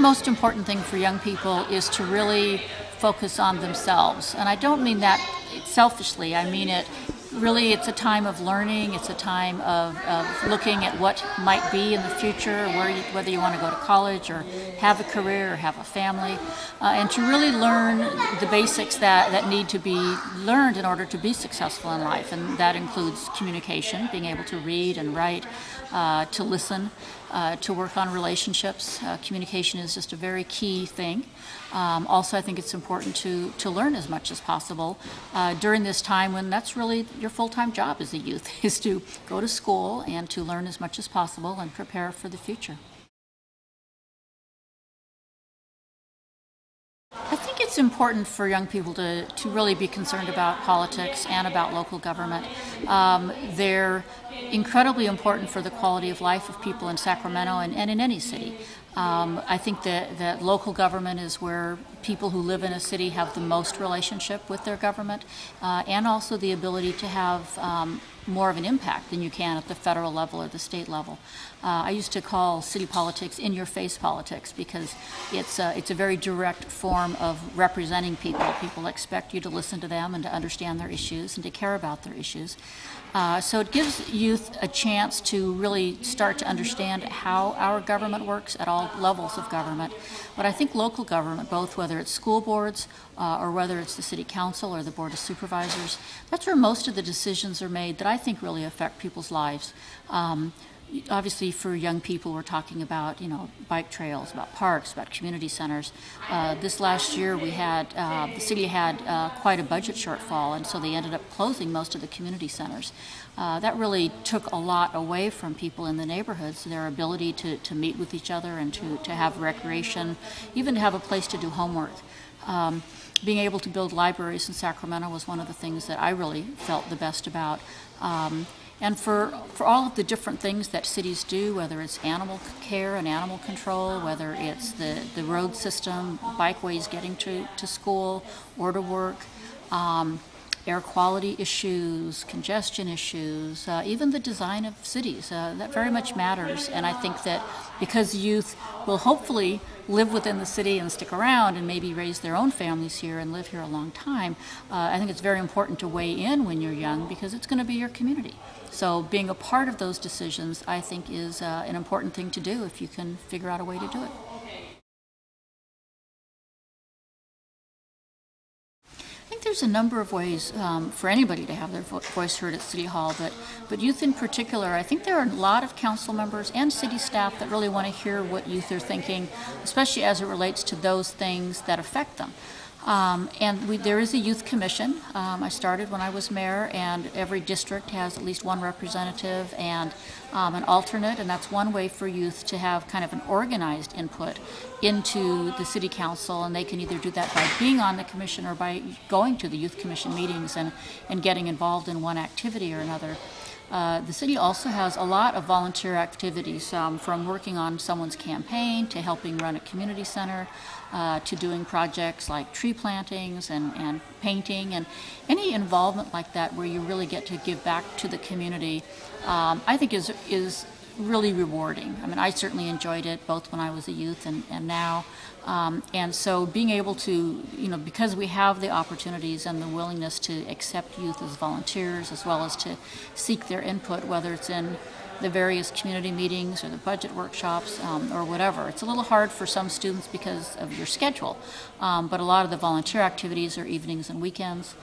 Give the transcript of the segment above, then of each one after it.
most important thing for young people is to really focus on themselves. And I don't mean that selfishly. I mean it really, it's a time of learning. It's a time of looking at what might be in the future, whether you want to go to college or have a career or have a family, and to really learn the basics that need to be learned in order to be successful in life. And that includes communication, being able to read and write, to listen, to work on relationships. Communication is just a very key thing. Also, I think it's important to learn as much as possible during this time when that's really your full-time job as a youth, is to go to school and to learn as much as possible and prepare for the future. I think it's important for young people to really be concerned about politics and about local government. They're incredibly important for the quality of life of people in Sacramento and in any city. I think that local government is where people who live in a city have the most relationship with their government, and also the ability to have more of an impact than you can at the federal level or the state level. I used to call city politics in-your-face politics because it's a very direct form of representing people. People expect you to listen to them and to understand their issues and to care about their issues. So it gives youth a chance to really start to understand how our government works at all levels of government. But I think local government, both whether it's school boards or whether it's the city council or the board of supervisors, that's where most of the decisions are made that I think really affect people's lives. Obviously, for young people, we're talking about, bike trails, about parks, about community centers. This last year, we had the city had quite a budget shortfall, and so they ended up closing most of the community centers. That really took a lot away from people in the neighborhoods, their ability to meet with each other and to have recreation, even to have a place to do homework. Being able to build libraries in Sacramento was one of the things that I really felt the best about. And for all of the different things that cities do, whether it's animal care and animal control, whether it's the road system, bikeways getting to school or to work, air quality issues, congestion issues, even the design of cities, that very much matters. And I think that because youth will hopefully live within the city and stick around and maybe raise their own families here and live here a long time, I think it's very important to weigh in when you're young because it's going to be your community. So being a part of those decisions, I think, is an important thing to do if you can figure out a way to do it. I think there's a number of ways for anybody to have their voice heard at City Hall, but youth in particular, I think there are a lot of council members and city staff that really want to hear what youth are thinking, especially as it relates to those things that affect them. There is a youth commission. I started when I was mayor, and every district has at least one representative and an alternate, and that's one way for youth to have kind of an organized input into the city council, and they can either do that by being on the commission or by going to the youth commission meetings and getting involved in one activity or another. The city also has a lot of volunteer activities, from working on someone's campaign to helping run a community center, to doing projects like tree plantings and painting, and any involvement like that where you really get to give back to the community, I think is really rewarding. I mean, I certainly enjoyed it both when I was a youth and now. And so being able to, because we have the opportunities and the willingness to accept youth as volunteers as well as to seek their input, whether it's in the various community meetings or the budget workshops or whatever. It's a little hard for some students because of your schedule, but a lot of the volunteer activities are evenings and weekends.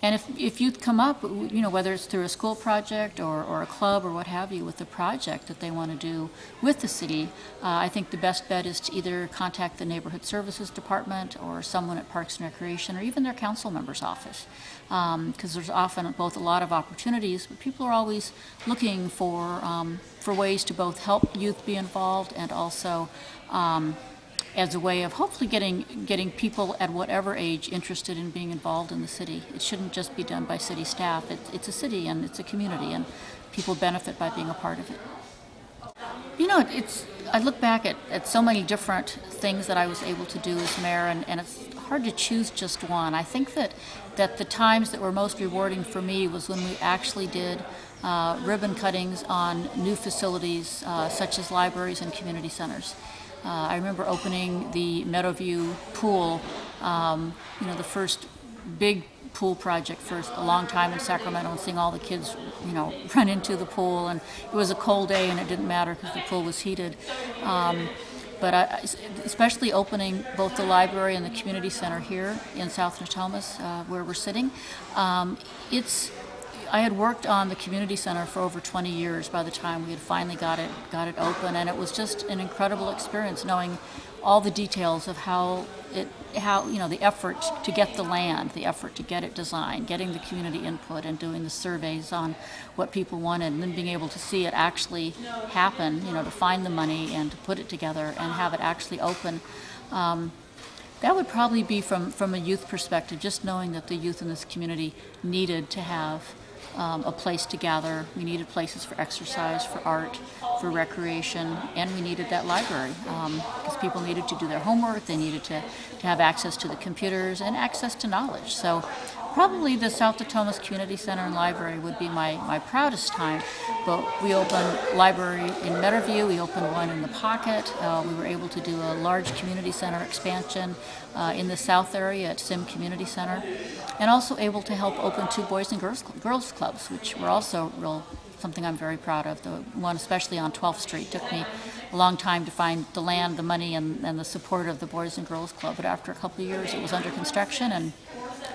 And if youth come up, whether it's through a school project or a club or what have you with the project that they want to do with the city, I think the best bet is to either contact the Neighborhood Services Department or someone at Parks and Recreation or even their council member's office. Because there's often both a lot of opportunities, but people are always looking for ways to both help youth be involved and also as a way of hopefully getting people at whatever age interested in being involved in the city. It shouldn't just be done by city staff. It's a city and it's a community, and people benefit by being a part of it. I look back at so many different things that I was able to do as mayor, and it's hard to choose just one. I think that the times that were most rewarding for me was when we actually did ribbon cuttings on new facilities such as libraries and community centers. I remember opening the Meadowview pool, the first big pool project for a long time in Sacramento, and seeing all the kids, run into the pool. And it was a cold day, and it didn't matter because the pool was heated. But especially opening both the library and the community center here in South Natomas, where we're sitting, I had worked on the community center for over 20 years by the time we had finally got it open, and it was just an incredible experience knowing all the details of how the effort to get the land, the effort to get it designed, getting the community input and doing the surveys on what people wanted, and then being able to see it actually happen, to find the money and to put it together and have it actually open. That would probably be from a youth perspective, just knowing that the youth in this community needed to have a place to gather. We needed places for exercise, for art, for recreation, and we needed that library because people needed to do their homework, they needed to have access to the computers and access to knowledge. So probably the South Natomas Community Center and Library would be my proudest time. But we opened library in Meadowview, we opened one in the Pocket, we were able to do a large community center expansion in the South area at Sim Community Center, and also able to help open 2 Boys and Girls Clubs, which were also something I'm very proud of. The one especially on 12th Street took me a long time to find the land, the money, and the support of the Boys and Girls Club, but after a couple of years it was under construction, and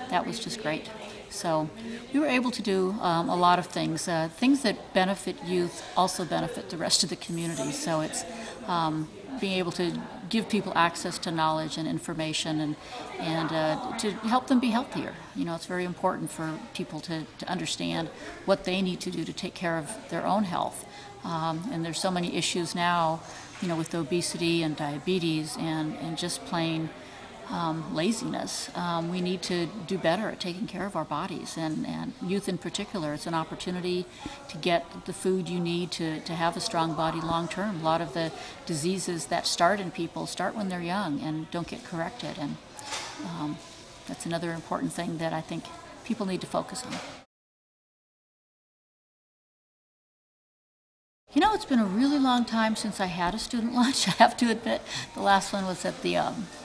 that was just great. So we were able to do a lot of things. Things that benefit youth also benefit the rest of the community. So it's being able to give people access to knowledge and information and to help them be healthier. It's very important for people to understand what they need to do to take care of their own health. And there's so many issues now, with obesity and diabetes and just plain laziness. We need to do better at taking care of our bodies, and youth in particular. It's an opportunity to get the food you need to have a strong body long term. A lot of the diseases that start in people start when they're young and don't get corrected, and that's another important thing that I think people need to focus on. It's been a really long time since I had a student lunch, I have to admit. The last one was at the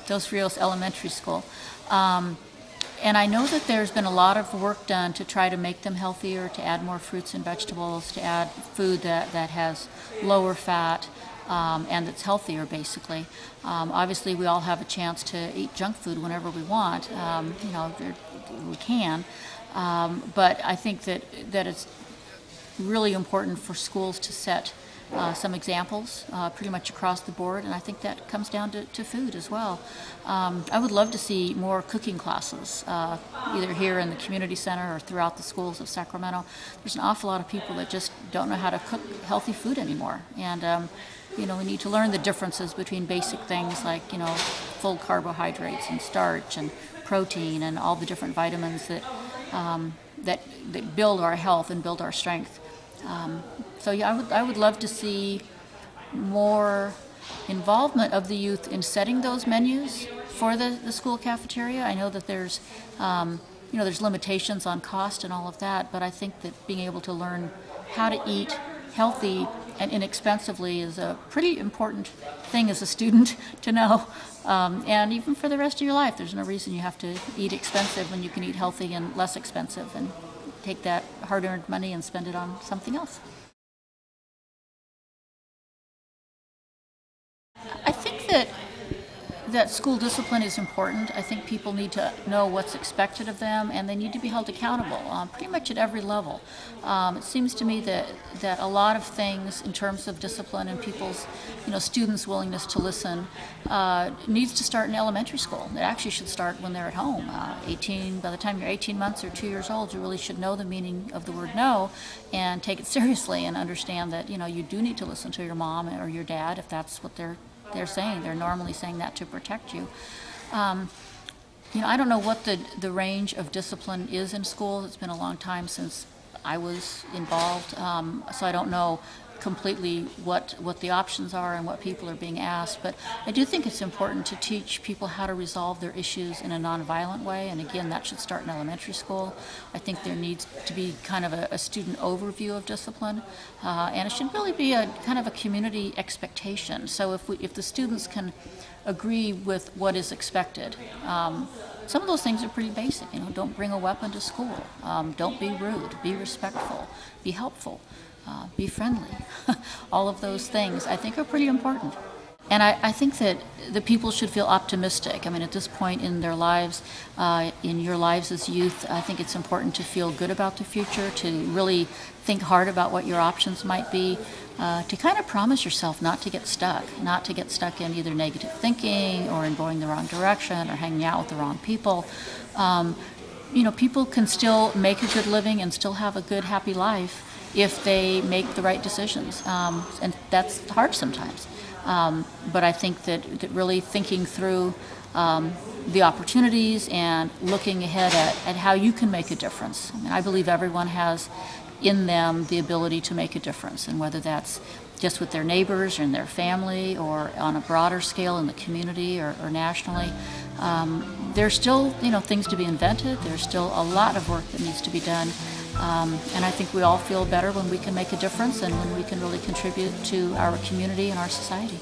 Dos Rios Elementary School. And I know that there's been a lot of work done to try to make them healthier, to add more fruits and vegetables, to add food that has lower fat, and that's healthier, basically. Obviously, we all have a chance to eat junk food whenever we want. We can. But I think that it's really important for schools to set some examples pretty much across the board, and I think that comes down to food as well. I would love to see more cooking classes, either here in the community center or throughout the schools of Sacramento. There's an awful lot of people that just don't know how to cook healthy food anymore, and we need to learn the differences between basic things like full carbohydrates and starch and protein and all the different vitamins that build our health and build our strength. So yeah, I would love to see more involvement of the youth in setting those menus for the school cafeteria. I know that there's limitations on cost and all of that, but I think that being able to learn how to eat healthy and inexpensively is a pretty important thing as a student to know. And even for the rest of your life, there's no reason you have to eat expensive when you can eat healthy and less expensive, and take that hard-earned money and spend it on something else. I think that school discipline is important. I think people need to know what's expected of them, and they need to be held accountable pretty much at every level. It seems to me that a lot of things in terms of discipline and people's, students' willingness to listen needs to start in elementary school. It actually should start when they're at home. By the time you're 18 months or 2 years old, you really should know the meaning of the word no and take it seriously and understand that, you do need to listen to your mom or your dad if that's what they're saying. They're normally saying that to protect you. I don't know what the range of discipline is in school. It's been a long time since I was involved, so I don't know completely what the options are and what people are being asked, but I do think it's important to teach people how to resolve their issues in a nonviolent way, and again, that should start in elementary school. I think there needs to be kind of a student overview of discipline, and it should really be a kind of a community expectation. So if the students can agree with what is expected, some of those things are pretty basic. You know, don't bring a weapon to school. Don't be rude. Be respectful. Be helpful. Be friendly. All of those things I think are pretty important. And I think that the people should feel optimistic. I mean, at this point in their lives, in your lives as youth, I think it's important to feel good about the future, to really think hard about what your options might be, to kind of promise yourself not to get stuck in either negative thinking or in going the wrong direction or hanging out with the wrong people. You know, people can still make a good living and still have a good, happy life if they make the right decisions. And that's hard sometimes. But I think that really thinking through the opportunities and looking ahead at how you can make a difference. I mean, I believe everyone has in them the ability to make a difference, and whether that's just with their neighbors or in their family or on a broader scale in the community or nationally. There's still, things to be invented. There's still a lot of work that needs to be done. And I think we all feel better when we can make a difference and when we can really contribute to our community and our society.